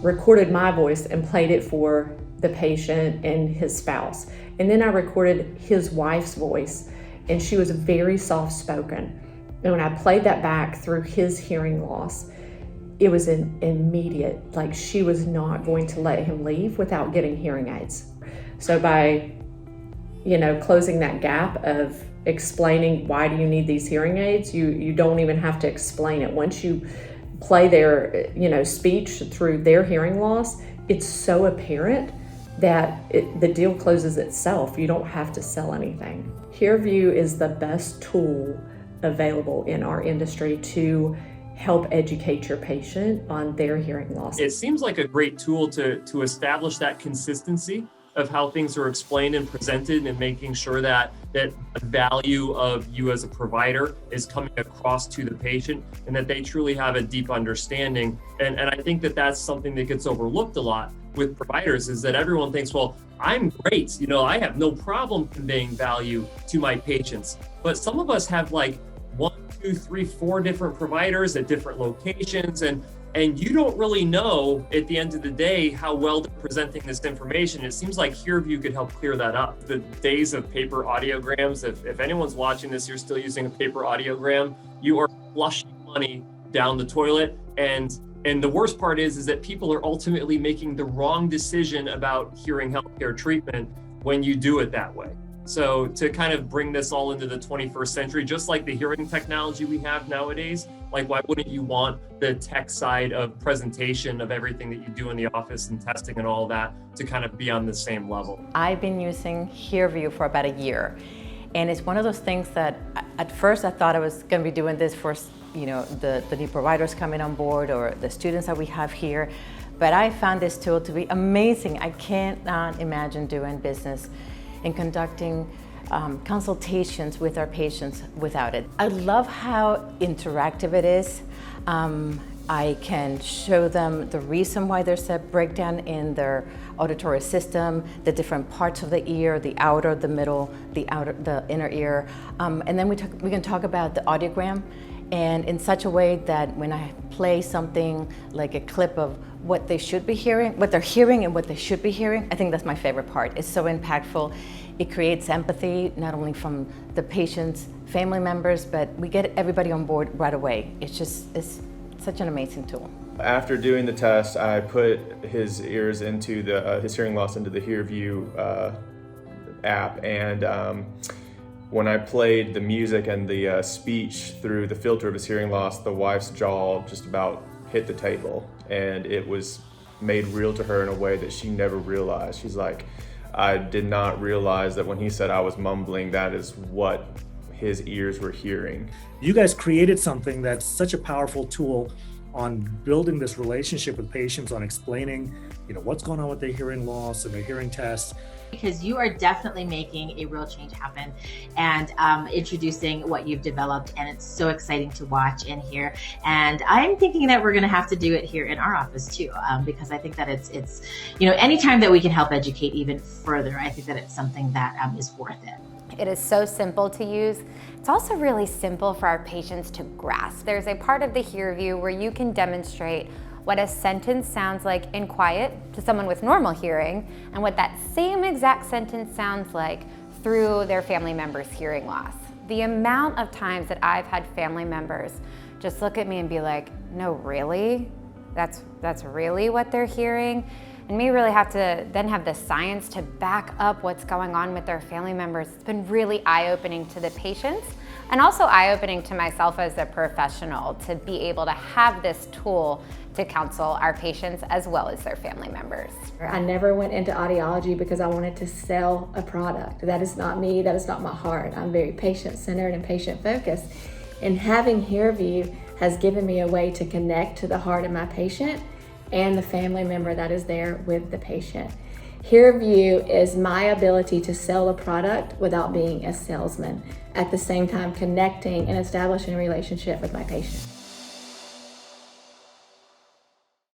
recorded my voice and played it for the patient and his spouse. And then I recorded his wife's voice, and she was very soft-spoken. And when I played that back through his hearing loss, it was an immediate, like she was not going to let him leave without getting hearing aids. So by, closing that gap of explaining why do you need these hearing aids, you don't even have to explain it. Once you play their, speech through their hearing loss, it's so apparent that the deal closes itself. You don't have to sell anything. HearVu is the best tool available in our industry to help educate your patient on their hearing loss. It seems like a great tool to establish that consistency of how things are explained and presented, and making sure that the value of you as a provider is coming across to the patient, and that they truly have a deep understanding. And I think that that's something that gets overlooked a lot with providers, is that everyone thinks, well, I'm great, I have no problem conveying value to my patients. But some of us have like 1, 2, 3, 4 different providers at different locations, and you don't really know at the end of the day how well they're presenting this information. It seems like HearVu could help clear that up. The days of paper audiograms, if anyone's watching this, you're still using a paper audiogram, you are flushing money down the toilet. And the worst part is that people are ultimately making the wrong decision about hearing healthcare treatment when you do it that way. So to kind of bring this all into the 21st century, just like the hearing technology we have nowadays, like why wouldn't you want the tech side of presentation of everything that you do in the office and testing and all that to kind of be on the same level? I've been using HearVu for about a year. And it's one of those things that at first I thought I was going to be doing this for, the new providers coming on board or the students that we have here. But I found this tool to be amazing. I cannot imagine doing business and conducting consultations with our patients without it. I love how interactive it is. I can show them the reason why there's a breakdown in their auditory system, the different parts of the ear, the outer, the middle, the inner ear. And then we can talk about the audiogram, and in such a way that when I play something like a clip of what they should be hearing, what they're hearing and what they should be hearing, I think that's my favorite part. It's so impactful. It creates empathy, not only from the patient's family members, but we get everybody on board right away. It's such an amazing tool. After doing the test, I put his ears into his hearing loss into the HearVu app, and when I played the music and the speech through the filter of his hearing loss, the wife's jaw just about hit the table, and it was made real to her in a way that she never realized. She's like, I did not realize that when he said I was mumbling, that is what his ears were hearing. You guys created something that's such a powerful tool on building this relationship with patients, on explaining, what's going on with their hearing loss and their hearing tests. Because you are definitely making a real change happen and introducing what you've developed, and it's so exciting to watch and hear. And I'm thinking that we're going to have to do it here in our office too, because I think that it's anytime that we can help educate even further, I think that it's something that is worth it. It is so simple to use. It's also really simple for our patients to grasp. There's a part of the HearVu where you can demonstrate what a sentence sounds like in quiet to someone with normal hearing, and what that same exact sentence sounds like through their family member's hearing loss. The amount of times that I've had family members just look at me and be like, no, really? That's really what they're hearing? And we really have to then have the science to back up what's going on with their family members. It's been really eye-opening to the patients, and also eye-opening to myself as a professional to be able to have this tool to counsel our patients as well as their family members. I never went into audiology because I wanted to sell a product. That is not me, that is not my heart. I'm very patient-centered and patient-focused. And having HearVu has given me a way to connect to the heart of my patient and the family member that is there with the patient. HearVu is my ability to sell a product without being a salesman, at the same time connecting and establishing a relationship with my patient.